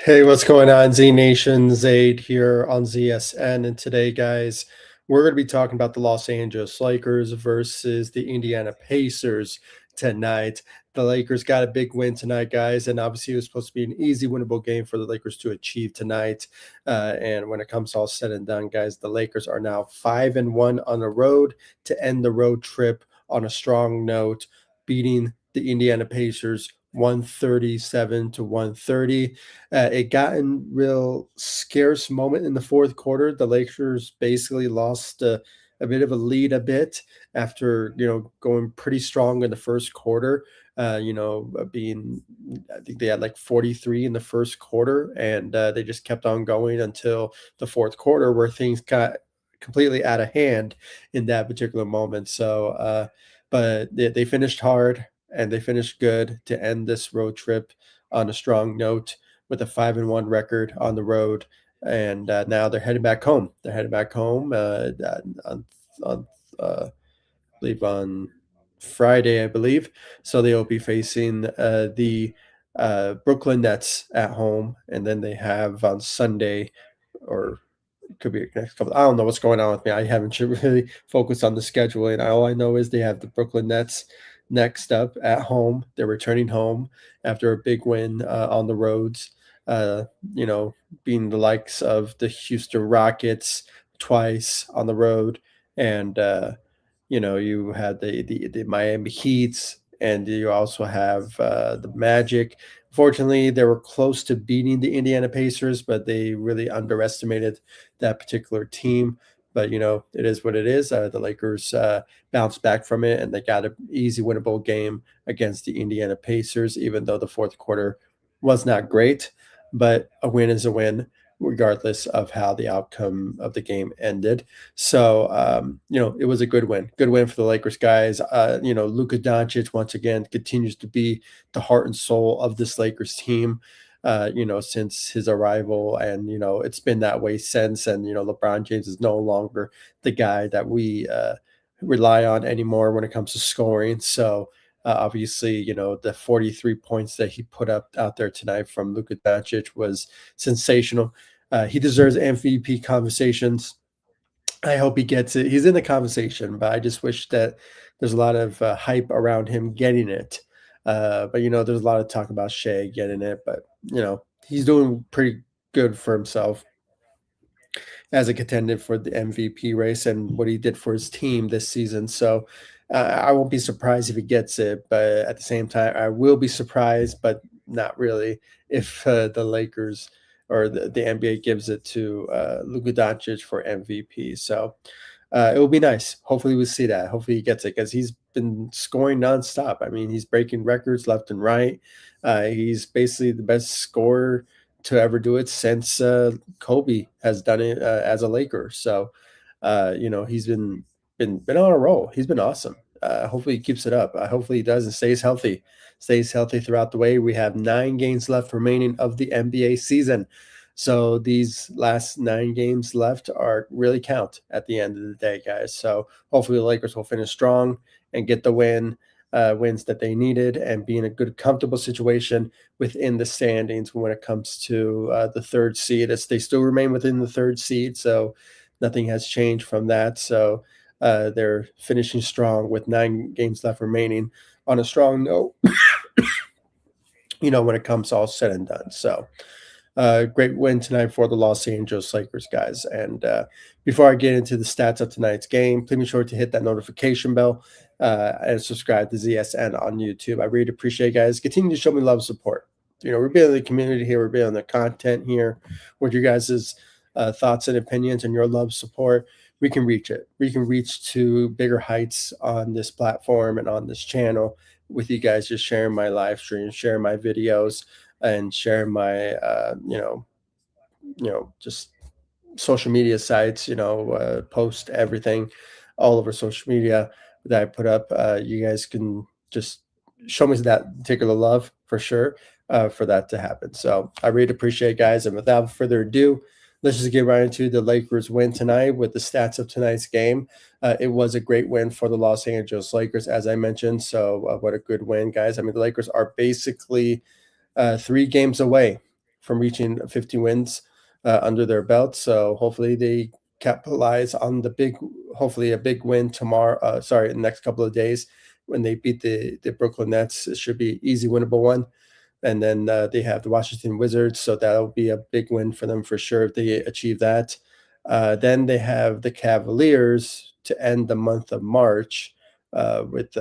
Hey, what's going on, Z Nation? Zaid here on ZSN. And today, guys, we're going to be talking about the Los Angeles Lakers versus the Indiana Pacers tonight. The Lakers got a big win tonight, guys, and obviously it was supposed to be an easy, winnable game for the Lakers to achieve tonight. And when it comes all said and done, guys, the Lakers are now 5-1 on the road to end the road trip on a strong note, beating the Indiana Pacers 137 to 130. It got in real scarce moment in the fourth quarter. The Lakers basically lost a bit of a lead a bit after going pretty strong in the first quarter. Being I think they had like 43 in the first quarter, and they just kept on going until the fourth quarter, where things got completely out of hand in that particular moment. But they finished hard and they finished good to end this road trip on a strong note with a 5-1 record on the road, and now they're heading back home. They're heading back home on I believe on Friday, I believe. So they'll be facing the Brooklyn Nets at home, and then they have on Sunday, or could be next couple. I don't know what's going on with me. I haven't really focused on the scheduling. All I know is they have the Brooklyn Nets next up at home. They're returning home after a big win on the roads. Uh, you know, being the likes of the Houston Rockets twice on the road, and you had the Miami Heats, and you also have the Magic. Fortunately, they were close to beating the Indiana Pacers, but they really underestimated that particular team. But it is what it is. The Lakers bounced back from it, and they got an easy, winnable game against the Indiana Pacers, even though the fourth quarter was not great. But a win is a win, regardless of how the outcome of the game ended. So, it was a good win. Good win for the Lakers guys. Luka Doncic once again continues to be the heart and soul of this Lakers team. Since his arrival, and it's been that way since. And LeBron James is no longer the guy that we rely on anymore when it comes to scoring. So obviously, the 43 points that he put up out there tonight from Luka Doncic was sensational. He deserves MVP conversations. I hope he gets it. He's in the conversation, but I just wish that there's a lot of hype around him getting it. But there's a lot of talk about Shea getting it, but he's doing pretty good for himself as a contender for the MVP race and what he did for his team this season. So I won't be surprised if he gets it, but at the same time, I will be surprised, but not really, if the Lakers or the NBA gives it to Luka Doncic for MVP. So it will be nice. Hopefully, we see that. Hopefully, he gets it because he's been scoring nonstop. I mean, he's breaking records left and right. He's basically the best scorer to ever do it since Kobe has done it as a Laker. So, he's been on a roll. He's been awesome. Hopefully, he keeps it up. Hopefully, he does and stays healthy throughout the way. We have 9 games left remaining of the NBA season. So these last 9 games left are really count at the end of the day, guys. So hopefully the Lakers will finish strong and get the wins that they needed, and be in a good, comfortable situation within the standings when it comes to the third seed. As they still remain within the third seed, so nothing has changed from that. So they're finishing strong with 9 games left remaining on a strong note. When it comes all said and done. So great win tonight for the Los Angeles Lakers, guys. And before I get into the stats of tonight's game, please be sure to hit that notification bell and subscribe to ZSN on YouTube. I really appreciate it, guys. Continue to show me love and support. We're building the community here. We're building the content here. With your guys' thoughts and opinions and your love support, we can reach it. We can reach to bigger heights on this platform and on this channel with you guys just sharing my live stream, sharing my videos, and share my just social media sites, post everything all over social media that I put up. You guys can just show me that particular love for sure, for that to happen. So I really appreciate it, guys. And without further ado, let's just get right into the Lakers win tonight with the stats of tonight's game. It was a great win for the Los Angeles Lakers, as I mentioned. So what a good win, guys. I mean, the Lakers are basically 3 games away from reaching 50 wins under their belt. So hopefully they capitalize on the big, hopefully a big win tomorrow. Sorry, in the next couple of days when they beat the Brooklyn Nets. It should be easy winnable one. And then they have the Washington Wizards, so that'll be a big win for them for sure if they achieve that. Then they have the Cavaliers to end the month of March with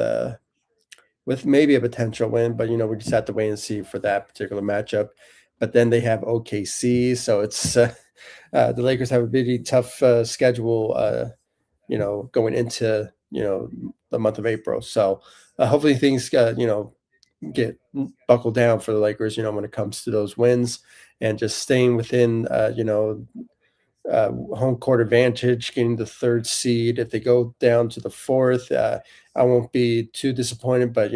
maybe a potential win, but we just have to wait and see for that particular matchup. But then they have OKC, so it's the Lakers have a really tough schedule, going into the month of April. So hopefully things get buckled down for the Lakers, when it comes to those wins and just staying within home court advantage, getting the third seed. If they go down to the fourth, I won't be too disappointed. But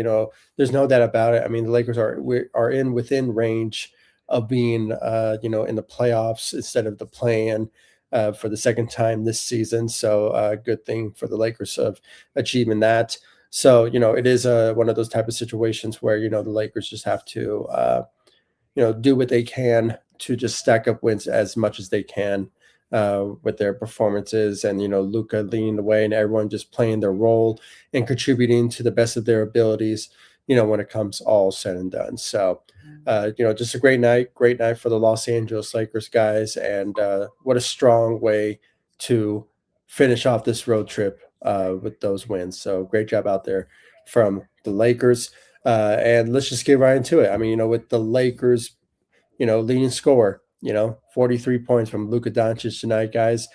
there's no doubt about it. I mean, the Lakers are in within range of being in the playoffs instead of the play-in for the second time this season. So good thing for the Lakers of achieving that. So it is one of those type of situations where the Lakers just have to do what they can to just stack up wins as much as they can with their performances, and Luka leading the way and everyone just playing their role and contributing to the best of their abilities. When it comes all said and done. So, just a great night for the Los Angeles Lakers guys, and what a strong way to finish off this road trip with those wins. So great job out there from the Lakers. And let's just get right into it. I mean, with the Lakers, leading scorer, 43 points from Luka Doncic tonight, guys,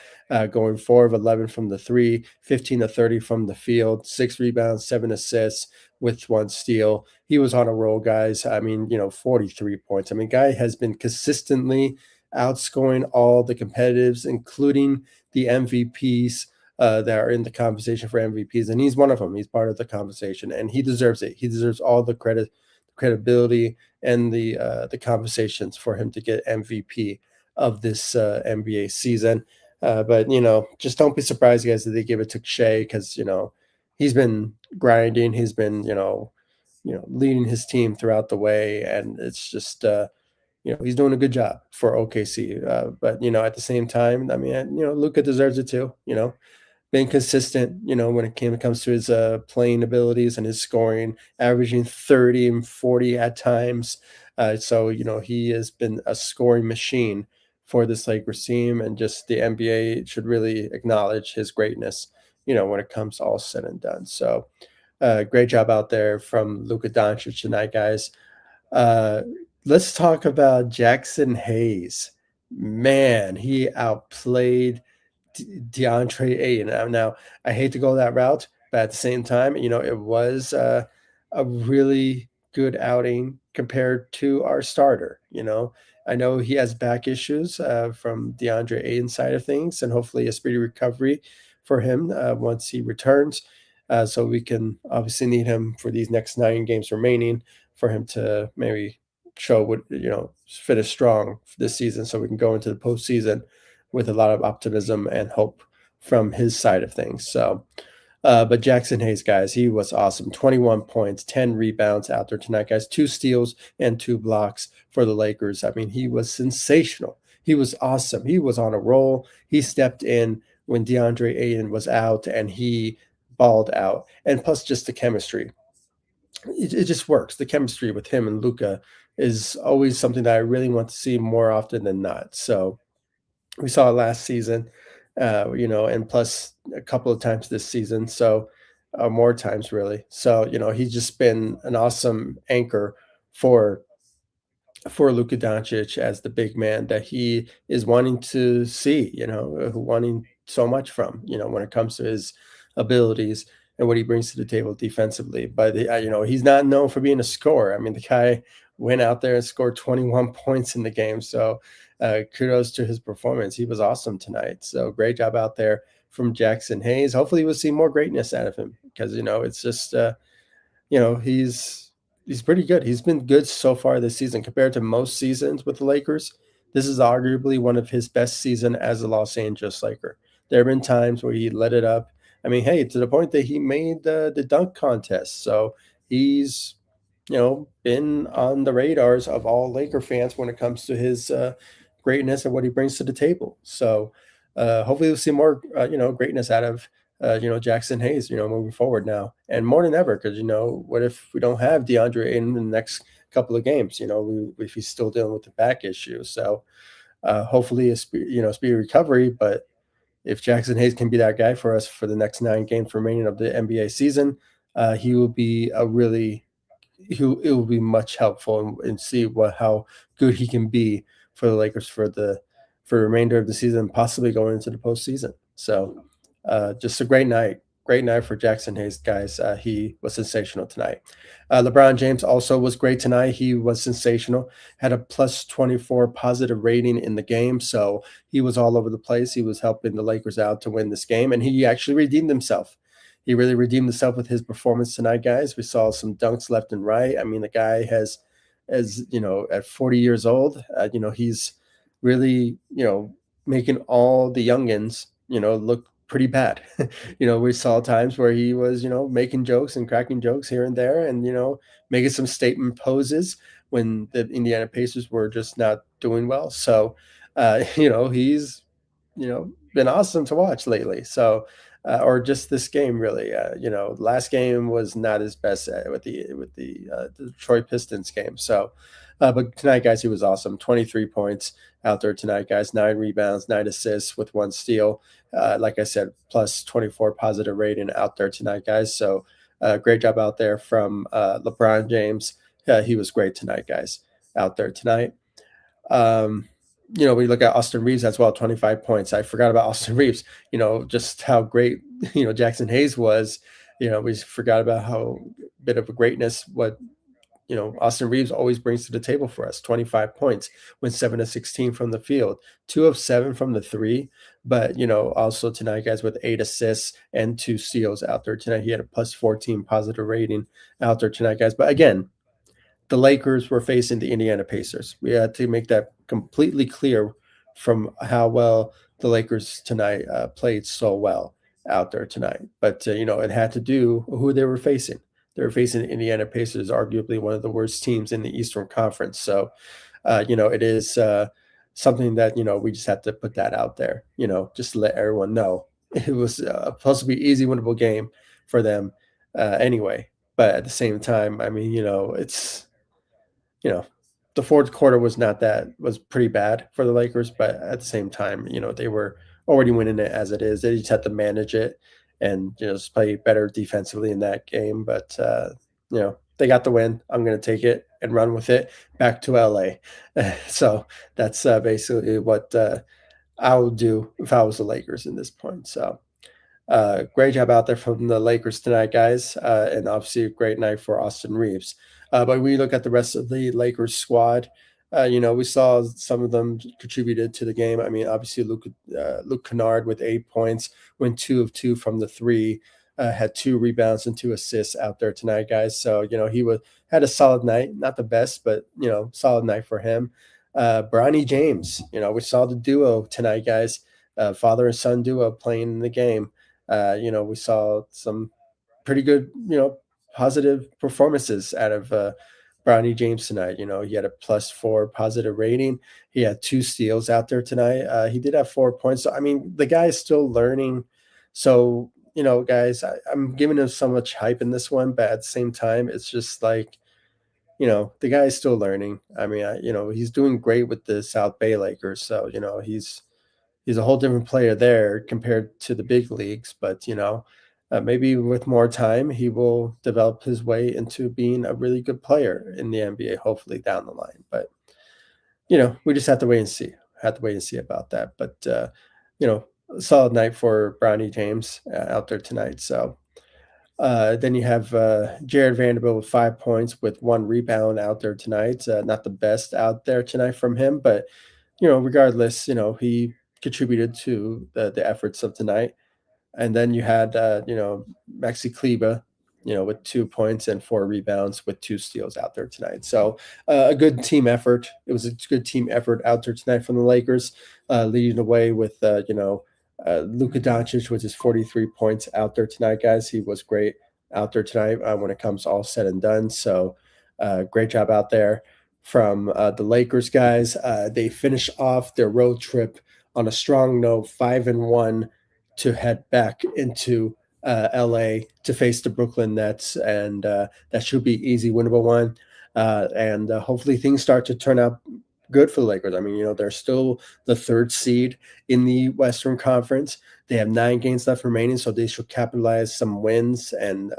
going 4 of 11 from the three, 15 of 30 from the field, 6 rebounds, 7 assists with 1 steal. He was on a roll, guys. I mean, 43 points. I mean, guy has been consistently outscoring all the competitives, including the MVPs that are in the conversation for MVPs, and he's one of them. He's part of the conversation, and he deserves it. He deserves all the credibility, and the conversations for him to get MVP of this NBA season. But just don't be surprised, guys, that they give it to Shea, because he's been grinding. He's been leading his team throughout the way, and it's just he's doing a good job for OKC. But at the same time, I mean, Luka deserves it too. Been consistent, when it comes to his playing abilities and his scoring, averaging 30 and 40 at times. So, he has been a scoring machine for this Lakers team, and just the NBA should really acknowledge his greatness, when it comes all said and done. So, great job out there from Luka Doncic tonight, guys. Uh, let's talk about Jackson Hayes. Man, he outplayed DeAndre Ayton. Now, I hate to go that route, but at the same time, it was a really good outing compared to our starter. I know he has back issues from DeAndre Ayton's side of things, and hopefully a speedy recovery for him once he returns. So we can obviously need him for these next 9 games remaining for him to maybe show what finish strong this season, so we can go into the postseason with a lot of optimism and hope from his side of things. So, but Jackson Hayes, guys, he was awesome. 21 points, 10 rebounds out there tonight, guys. 2 steals and 2 blocks for the Lakers. I mean, he was sensational. He was awesome. He was on a roll. He stepped in when DeAndre Ayton was out, and he balled out. And plus, just the chemistry. It just works. The chemistry with him and Luka is always something that I really want to see more often than not. So, we saw it last season, and plus a couple of times this season. So more times really. So, he's just been an awesome anchor for Luka Doncic as the big man that he is wanting to see, wanting so much from, when it comes to his abilities and what he brings to the table defensively. But, he's not known for being a scorer. I mean, the guy went out there and scored 21 points in the game. So kudos to his performance. He was awesome tonight. So great job out there from Jackson Hayes. Hopefully we'll see more greatness out of him, because, it's just, he's pretty good. He's been good so far this season compared to most seasons with the Lakers. This is arguably one of his best season as a Los Angeles Laker. There have been times where he let it up. I mean, hey, to the point that he made the dunk contest. So he's been on the radars of all Laker fans when it comes to his greatness and what he brings to the table. So hopefully we'll see more, greatness out of, Jackson Hayes, moving forward now and more than ever. Because what if we don't have DeAndre in the next couple of games? If he's still dealing with the back issue. So hopefully speedy recovery. But if Jackson Hayes can be that guy for us for the next 9 games remaining of the NBA season, he will be a really it will be much helpful and see how good he can be for the Lakers for the remainder of the season, possibly going into the postseason. So, just a great night for Jackson Hayes, guys. He was sensational tonight. LeBron James also was great tonight. He was sensational. Had a plus 24 positive rating in the game, so he was all over the place. He was helping the Lakers out to win this game, and he actually redeemed himself. He really redeemed himself with his performance tonight, guys. We saw some dunks left and right. I mean, the guy has, as at 40 years old, he's really, making all the youngins, look pretty bad. We saw times where he was, making jokes and cracking jokes here and there, and making some statement poses when the Indiana Pacers were just not doing well. So, he's been awesome to watch lately. So, or just this game really. Last game was not his best the Detroit Pistons game. So, but tonight, guys, he was awesome. 23 points out there tonight, guys. 9 rebounds, 9 assists with 1 steal. Like I said, plus 24 positive rating out there tonight, guys. So, great job out there from LeBron James. He was great tonight, guys. Out there tonight. Um, we look at Austin Reeves as well, 25 points. I forgot about Austin Reeves, just how great, Jackson Hayes was. We forgot about how bit of a greatness what, Austin Reeves always brings to the table for us. 25 points, went 7 of 16 from the field, 2 of 7 from the three. But, also tonight, guys, with 8 assists and 2 steals out there tonight. He had a plus 14 positive rating out there tonight, guys. But again, the Lakers were facing the Indiana Pacers. We had to make that completely clear from how well the Lakers tonight played so well out there tonight. But it had to do who they were facing. They were facing the Indiana Pacers, arguably one of the worst teams in the Eastern Conference. So, it is something that we just have to put that out there. Just to let everyone know it was supposed to be easy, winnable game for them anyway. But at the same time, I mean, it's you know, the fourth quarter was pretty bad for the Lakers, but at the same time, they were already winning it as it is. They just had to manage it and just play better defensively in that game. But they got the win. I'm going to take it and run with it back to LA. So that's basically what I would do if I was the Lakers in this point. So great job out there from the Lakers tonight, guys, and obviously a great night for Austin Reeves. But when we look at the rest of the Lakers squad, we saw some of them contributed to the game. I mean, obviously Luke Kennard with 8 points, went 2 of 2 from the three, had 2 rebounds and 2 assists out there tonight, guys. So had a solid night, not the best, but solid night for him. Bronny James, we saw the duo tonight, guys, father and son duo playing in the game. We saw some pretty good, positive performances out of Bronny James tonight. He had a +4 positive rating. He had 2 steals out there tonight. He did have 4 points. So, I mean, the guy is still learning. So, guys, I'm giving him so much hype in this one, but at the same time, it's just like, the guy is still learning. I mean, he's doing great with the South Bay Lakers. So, he's a whole different player there compared to the big leagues. But maybe with more time, he will develop his way into being a really good player in the NBA. Hopefully down the line. But we just have to wait and see. Have to wait and see about that. But a solid night for Bronny James out there tonight. So. Then you have Jared Vanderbilt with 5 points with 1 rebound out there tonight. Not the best out there tonight from him, but regardless, he contributed to the efforts of tonight. And then you had Maxi Kleba, with 2 points and 4 rebounds with 2 steals out there tonight. So a good team effort. It was a good team effort out there tonight from the Lakers, leading the way with Luka Doncic with his 43 points out there tonight, guys. He was great out there tonight when it comes all said and done. So Great job out there from the Lakers guys. They finish off their road trip on a strong note, 5-1, to head back into LA to face the Brooklyn Nets, and that should be easy, winnable one. And hopefully things start to turn out good for the Lakers. I mean, they're still the third seed in the Western Conference. They have 9 games left remaining, so they should capitalize some wins and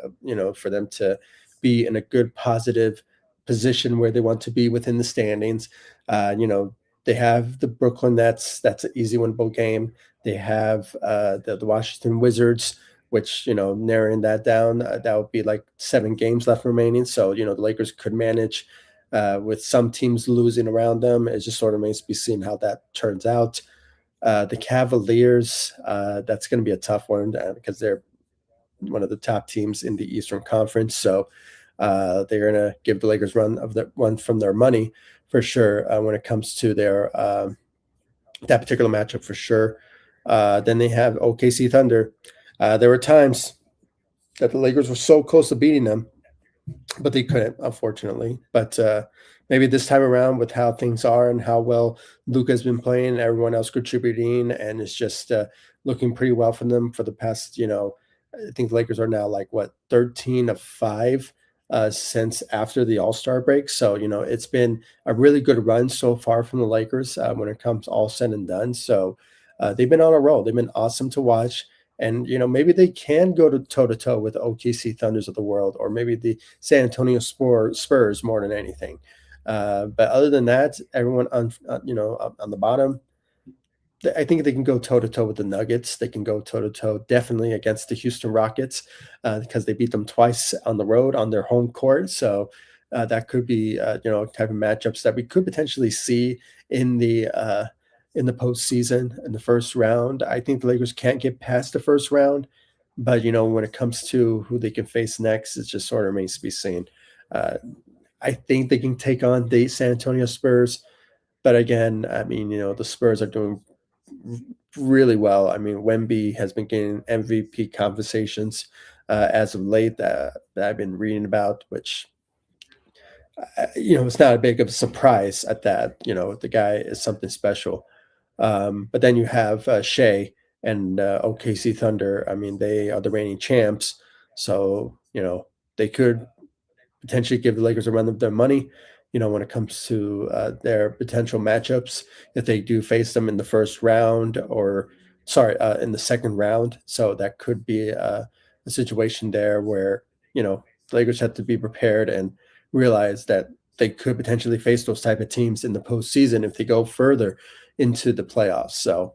for them to be in a good positive position where they want to be within the standings. They have the Brooklyn Nets. That's an easy winnable game. They have the Washington Wizards, which narrowing that down, that would be like 7 games left remaining. So the Lakers could manage with some teams losing around them. It just sort of remains to be seen how that turns out. The Cavaliers, that's going to be a tough one because they're one of the top teams in the Eastern Conference. So they're going to give the Lakers one from their money for sure when it comes to their that particular matchup for sure. Then they have OKC Thunder. There were times that the Lakers were so close to beating them, but they couldn't, unfortunately. But maybe this time around, with how things are and how well Luka's been playing, everyone else contributing, and it's just looking pretty well for them for the past. I think the Lakers are now like what 13 of 5 since after the All Star break. So it's been a really good run so far from the Lakers when it comes all said and done. So they've been on a roll. They've been awesome to watch. And maybe they can go to toe to toe with the OKC Thunders of the world, or maybe the San Antonio Spurs more than anything. But other than that, everyone on the bottom, I think they can go toe to toe with the Nuggets. They can go toe to toe definitely against the Houston Rockets because they beat them twice on the road on their home court. So that could be type of matchups that we could potentially see in the postseason in the first round. I think the Lakers can't get past the first round, but when it comes to who they can face next, it just sort of remains to be seen. Uh, I think they can take on the San Antonio Spurs, but again, I mean, the Spurs are doing really well. I mean, Wemby has been getting MVP conversations as of late that I've been reading about, which it's not a big of a surprise at that. The guy is something special. But then you have Shea and OKC Thunder. I mean, they are the reigning champs, so they could potentially give the Lakers a run of their money. When it comes to their potential matchups, if they do face them in the first round, or sorry, in the second round. So that could be a situation there where the Lakers have to be prepared and realize that they could potentially face those type of teams in the postseason if they go further into the playoffs. So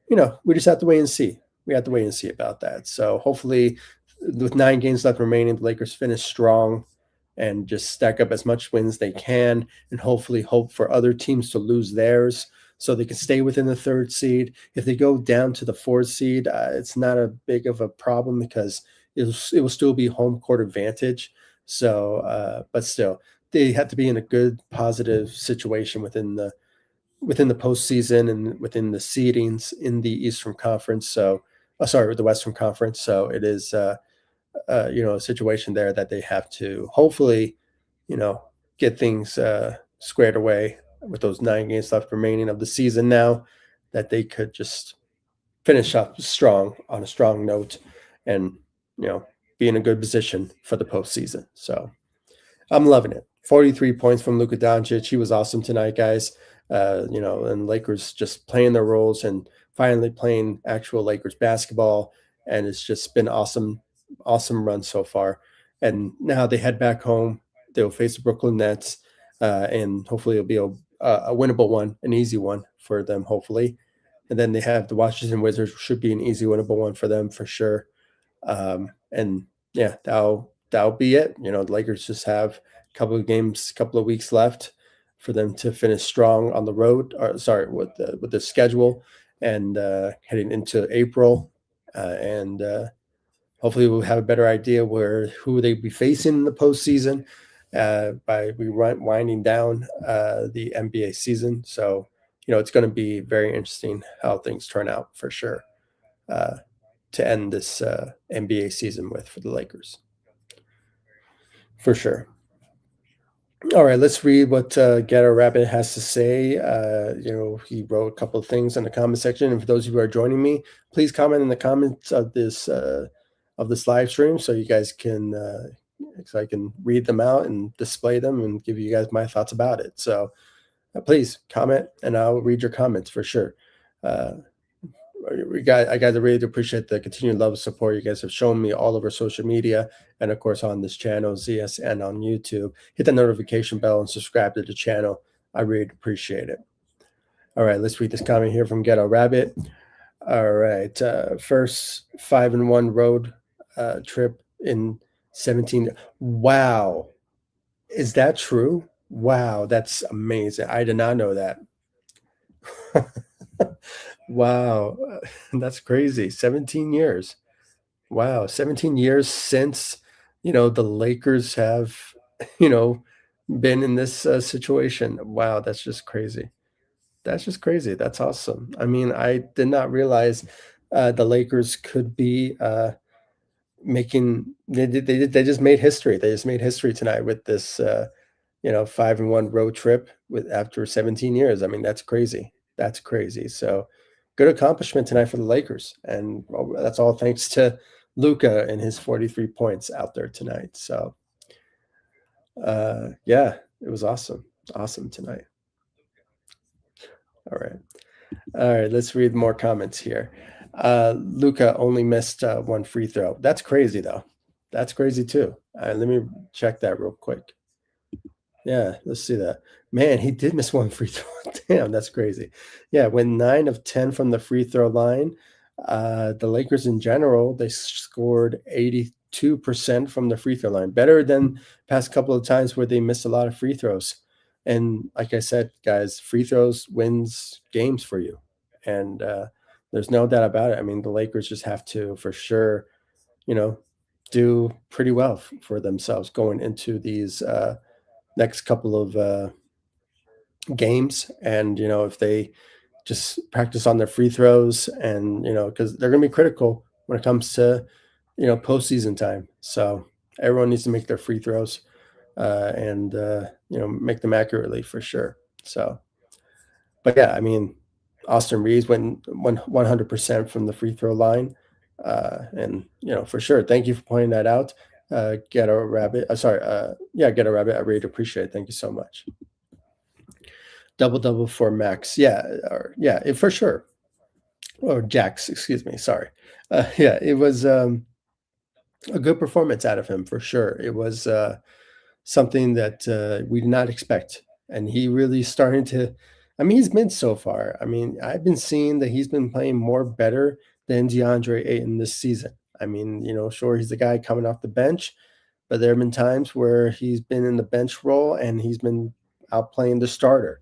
we just have to wait and see. We have to wait and see about that. So hopefully, with 9 games left remaining, the Lakers finish strong and just stack up as much wins they can, and hopefully hope for other teams to lose theirs so they can stay within the third seed. If they go down to the fourth seed, it's not a big of a problem because it will still be home court advantage. So, but still, they have to be in a good, positive situation within the postseason and within the seedings in the Eastern Conference. So, sorry, the Western Conference. So it is, a situation there that they have to hopefully, you know, get things squared away with those 9 games left remaining of the season now, that they could just finish up strong on a strong note and, you know, be in a good position for the postseason. So, I'm loving it. 43 points from Luka Doncic. He was awesome tonight, guys. And Lakers just playing their roles and finally playing actual Lakers basketball. And it's just been awesome, awesome run so far. And now they head back home. They'll face the Brooklyn Nets, and hopefully it'll be a winnable one, an easy one for them, hopefully. And then they have the Washington Wizards, should be an easy winnable one for them for sure. And yeah, that'll be it. The Lakers just have a couple of games, couple of weeks left for them to finish strong on the road. Or sorry, with the schedule, and heading into April, and hopefully we'll have a better idea who they be facing in the postseason by winding down the NBA season. So it's going to be very interesting how things turn out for sure. To end this NBA season with for the Lakers. For sure. All right, let's read what Getter Rabbit has to say. He wrote a couple of things in the comment section. And for those of you who are joining me, please comment in the comments of this live stream so you guys can so I can read them out and display them and give you guys my thoughts about it. So please comment, and I'll read your comments for sure. Uh, I guys, I really do appreciate the continued love and support you guys have shown me all over social media and of course on this channel, ZSN on YouTube. Hit the notification bell and subscribe to the channel. I really appreciate it. All right, let's read this comment here from Ghetto Rabbit. All right, first 5-1 road trip in 17. Wow, is that true? Wow, that's amazing. I did not know that. Wow, that's crazy. 17 years. Wow, 17 years since, the Lakers have, you know, been in this situation. Wow, that's just crazy. That's just crazy. That's awesome. I mean, I did not realize the Lakers could be making they just made history. They just made history tonight with this 5-1 road trip with after 17 years. I mean, that's crazy. That's crazy. So good accomplishment tonight for the Lakers. And well, that's all thanks to Luka and his 43 points out there tonight. So yeah, it was awesome. Awesome tonight. All right. All right, let's read more comments here. Luca only missed one free throw. That's crazy though. That's crazy too. Let me check that real quick. Yeah, let's see that. Man, he did miss one free throw. Damn, that's crazy. Yeah, went 9 of 10 from the free throw line. The Lakers in general, they scored 82% from the free throw line, better than past couple of times where they missed a lot of free throws. And like I said, guys, free throws wins games for you. And there's no doubt about it. I mean, the Lakers just have to, for sure, you know, do pretty well for themselves going into these next couple of games. And, if they just practice on their free throws and, because they're going to be critical when it comes to, postseason time. So everyone needs to make their free throws and, make them accurately for sure. So, but yeah, I mean, Austin Reeves went 100% from the free throw line. And, for sure. Thank you for pointing that out. Get a rabbit. Sorry. Yeah, get a rabbit. I really appreciate it. Thank you so much. Double double for Max. Yeah, or yeah, for sure. Or Jax, excuse me. Sorry. Yeah, it was a good performance out of him for sure. It was something that we did not expect, and he really starting to. I mean, he's been so far. I mean, I've been seeing that he's been playing more better than DeAndre Ayton this season. I mean, sure, he's the guy coming off the bench, but there have been times where he's been in the bench role and he's been outplaying the starter.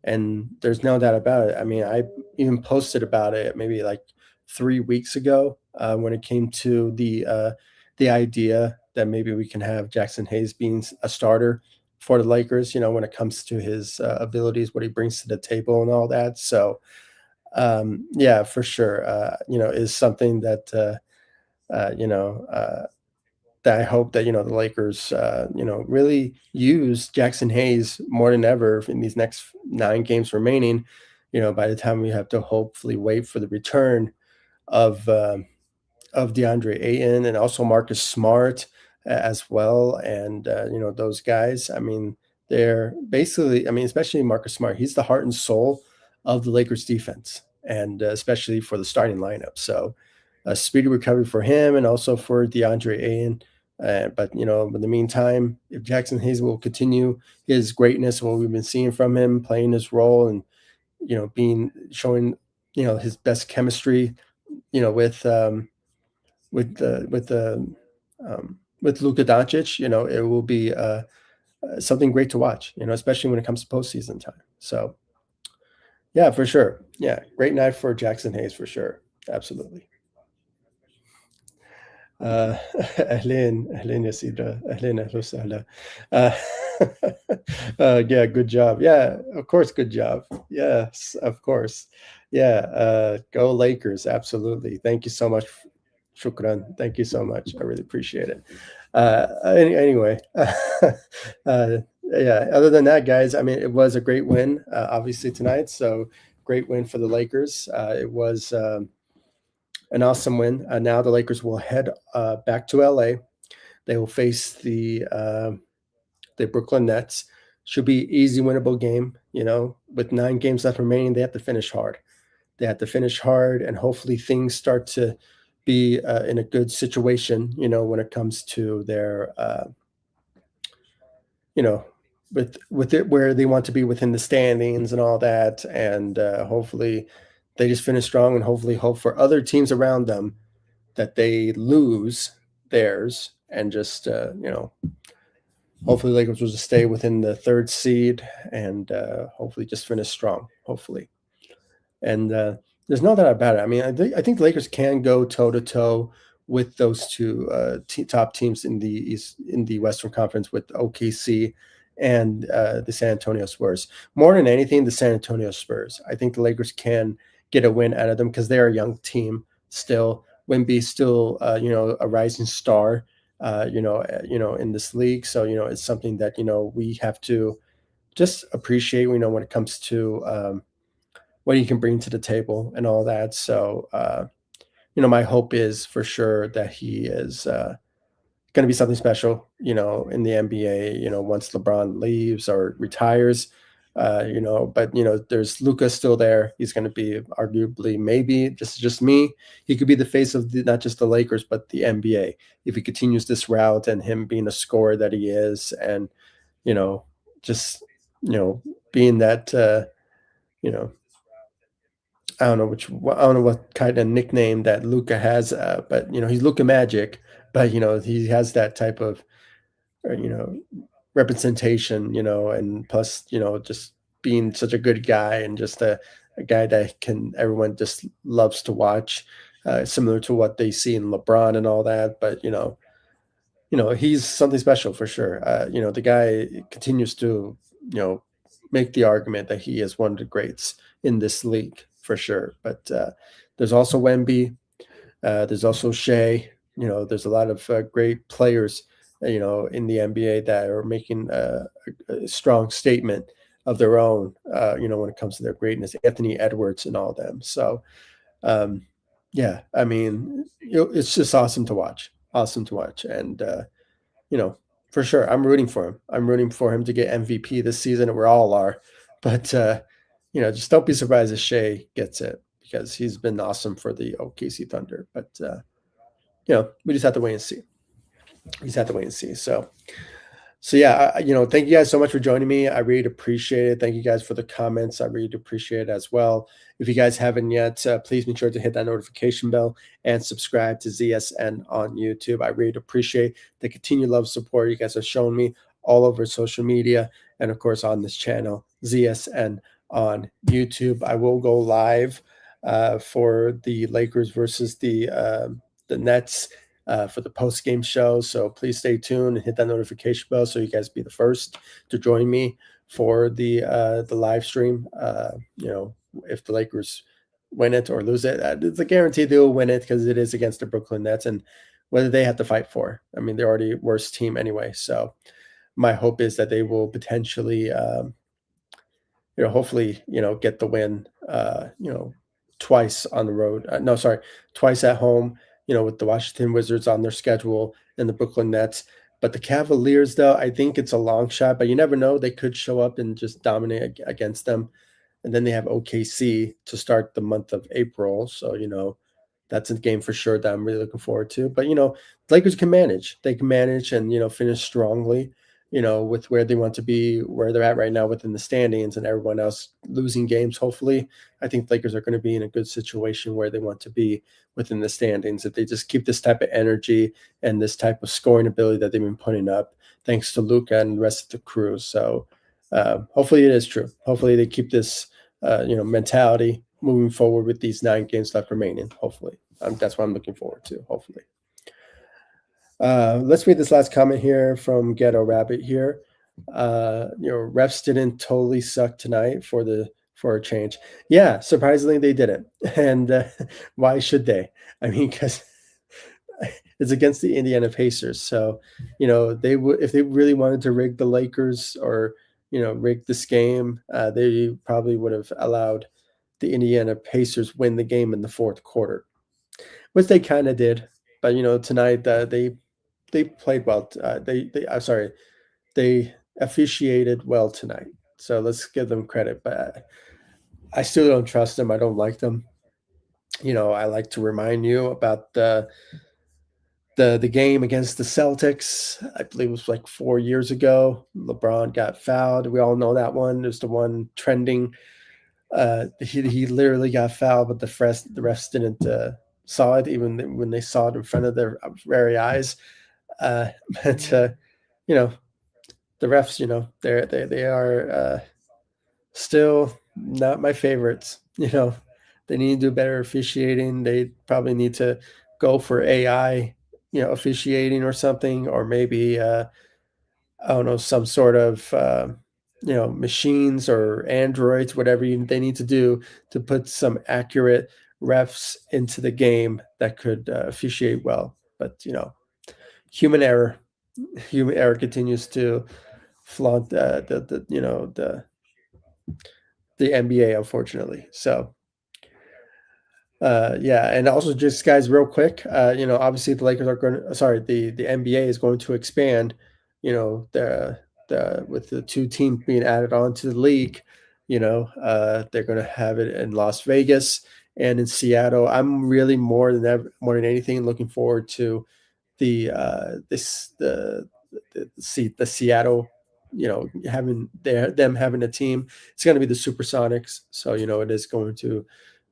And there's no doubt about it. I mean, I even posted about it maybe like 3 weeks ago when it came to the idea that maybe we can have Jackson Hayes being a starter for the Lakers. When it comes to his abilities, what he brings to the table, and all that. So, yeah, for sure, is something that that I hope that the Lakers really use Jackson Hayes more than ever in these next 9 games remaining. By the time we have to hopefully wait for the return of DeAndre Ayton and also Marcus Smart as well, and those guys. I mean, they're basically. I mean, especially Marcus Smart. He's the heart and soul of the Lakers defense, and especially for the starting lineup. So, a speedy recovery for him, and also for DeAndre Ayton. But in the meantime, if Jackson Hayes will continue his greatness, what we've been seeing from him, playing his role, and being showing his best chemistry, with with Luka Doncic, it will be something great to watch. Especially when it comes to postseason time. So yeah, for sure. Yeah, great night for Jackson Hayes for sure. Absolutely. أهلين أهلين يا سيدة أهلين أهلا وسهلا. Uh, yeah, good job. Yeah, of course, good job. Yes, of course. Yeah, go Lakers. Absolutely. Thank you so much. Shukran. Thank you so much. I really appreciate it. Anyway, Yeah. Other than that, guys, I mean, it was a great win, obviously tonight. So great win for the Lakers. It was an awesome win. Now the Lakers will head back to LA. They will face the Brooklyn Nets. Should be easy, winnable game. With 9 games left remaining, they have to finish hard. They have to finish hard, and hopefully things start to be in a good situation. When it comes to their you know, with it where they want to be within the standings and all that, and hopefully they just finish strong, and hopefully hope for other teams around them that they lose theirs, and just hopefully Lakers will just stay within the third seed, and hopefully just finish strong. Hopefully. And there's no doubt about it. I mean, I think the Lakers can go toe to toe with those two top teams in the East, in the Western Conference, with OKC and the San Antonio Spurs. More than anything, the San Antonio Spurs. I think the Lakers can get a win out of them because they're a young team still. Wemby's still, a rising star, in this league. So it's something that we have to just appreciate. When it comes to what he can bring to the table and all that. So, my hope is for sure that he is going to be something special, in the NBA, once LeBron leaves or retires, but, there's Luka still there. He's going to be arguably, maybe just me. He could be the face of not just the Lakers, but the NBA if he continues this route, and him being a scorer that he is. And, you know, just, being that, you know, I don't know what kind of nickname that Luca has, but he's Luca Magic, but he has that type of uh, you know representation, and plus just being such a good guy, and just a guy that can everyone just loves to watch, similar to what they see in LeBron and all that. But he's something special for sure. The guy continues to make the argument that he is one of the greats in this league for sure. But there's also Wemby, there's also Shea. There's a lot of great players, in the NBA that are making a strong statement of their own, when it comes to their greatness. Anthony Edwards and all of them. So, um, yeah, I mean, it's just awesome to watch. Awesome to watch, and you know, for sure, I'm rooting for him. I'm rooting for him to get MVP this season, and we all are. But just don't be surprised if Shea gets it, because he's been awesome for the OKC Thunder. But we just have to wait and see. We just have to wait and see. So yeah, thank you guys so much for joining me. I really appreciate it. Thank you guys for the comments. I really appreciate it as well. If you guys haven't yet, please make sure to hit that notification bell and subscribe to ZSN on YouTube. I really appreciate the continued love support you guys have shown me all over social media, and of course on this channel, ZSN on YouTube. I will go live for the Lakers versus the Nets for the post game show. So please stay tuned and hit that notification bell so you guys be the first to join me for the live stream. If the Lakers win it or lose it, it's a guarantee they'll win it because it is against the Brooklyn Nets, and whether they have to fight for. I mean, they're already worst team anyway. So my hope is that they will potentially hopefully, get the win, twice on the road. No, sorry, twice at home, with the Washington Wizards on their schedule and the Brooklyn Nets. But the Cavaliers, though, I think it's a long shot, but you never know. They could show up and just dominate against them. And then they have OKC to start the month of April. So, that's a game for sure that I'm really looking forward to. But, the Lakers can manage. They can manage and, finish strongly, with where they want to be, where they're at right now within the standings, and everyone else losing games. Hopefully, I think the Lakers are going to be in a good situation where they want to be within the standings. If they just keep this type of energy and this type of scoring ability that they've been putting up, thanks to Luka and the rest of the crew. So hopefully it is true. Hopefully they keep this, mentality moving forward with these 9 games left remaining. Hopefully, that's what I'm looking forward to. Hopefully. Let's read this last comment here from Ghetto Rabbit here. Refs didn't totally suck tonight for a change. Yeah, surprisingly they didn't. And why should they? I mean, because it's against the Indiana Pacers. So, you know, they would if they really wanted to rig the Lakers or rig this game, they probably would have allowed the Indiana Pacers win the game in the fourth quarter, which they kind of did. But tonight they played well. They I'm sorry, they officiated well tonight. So let's give them credit. But I still don't trust them. I don't like them. I like to remind you about the game against the Celtics. I believe it was like 4 years ago. LeBron got fouled. We all know that one. It was the one trending. He literally got fouled, but the refs didn't saw it even when they saw it in front of their very eyes. Uh, but you know the refs, they are still not my favorites. They need to do better officiating. They probably need to go for AI, officiating or something, or maybe I don't know, some sort of machines or androids, whatever they need to do to put some accurate refs into the game that could officiate well. But human error, human error continues to flaunt the NBA, unfortunately. So yeah, and also just guys, real quick, obviously the Lakers are going to, sorry, the NBA is going to expand, the with the two teams being added on to the league, they're going to have it in Las Vegas and in Seattle. I'm really more than anything looking forward to the the Seattle, having them having a team. It's going to be the Supersonics, so it is going to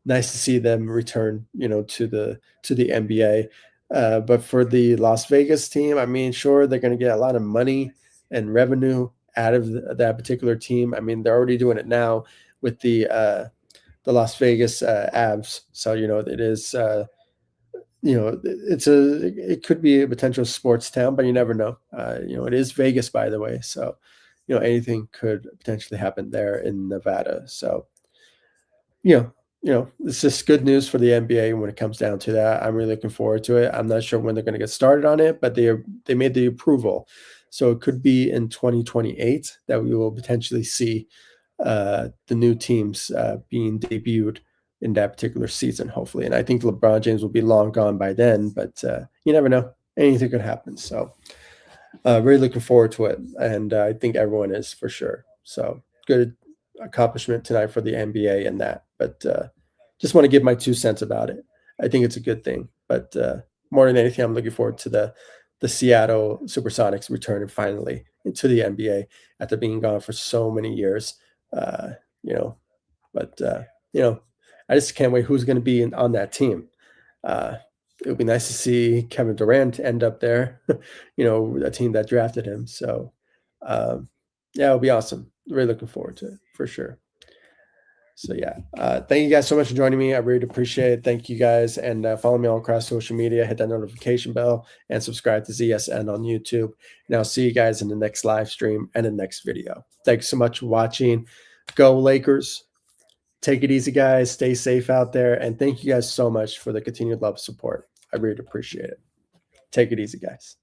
nice to see them return, to the NBA. But for the Las Vegas team, I mean, sure, they're going to get a lot of money and revenue out of that particular team. I mean, they're already doing it now with the Las Vegas Avs. So it is. It could be a potential sports town, but you never know. It is Vegas, by the way, so anything could potentially happen there in Nevada. So you know, it's just good news for the NBA when it comes down to that. I'm really looking forward to it. I'm not sure when they're going to get started on it, but they made the approval, so it could be in 2028 that we will potentially see the new teams being debuted in that particular season, hopefully. And I think LeBron James will be long gone by then, but you never know. Anything could happen. So really looking forward to it, and I think everyone is for sure. So good accomplishment tonight for the NBA and that. But just want to give my 2 cents about it. I think it's a good thing, but more than anything, I'm looking forward to the Seattle SuperSonics returning finally into the NBA after being gone for so many years. Uh, you know, but I just can't wait who's going to be on that team. Uh, it would be nice to see Kevin Durant end up there, a team that drafted him. So, yeah, it'll be awesome. Really looking forward to it for sure. So, yeah, thank you guys so much for joining me. I really appreciate it. Thank you guys. And follow me all across social media, hit that notification bell, and subscribe to ZSN on YouTube. And I'll see you guys in the next live stream and the next video. Thanks so much for watching. Go Lakers. Take it easy, guys. Stay safe out there. And thank you guys so much for the continued love support. I really appreciate it. Take it easy, guys.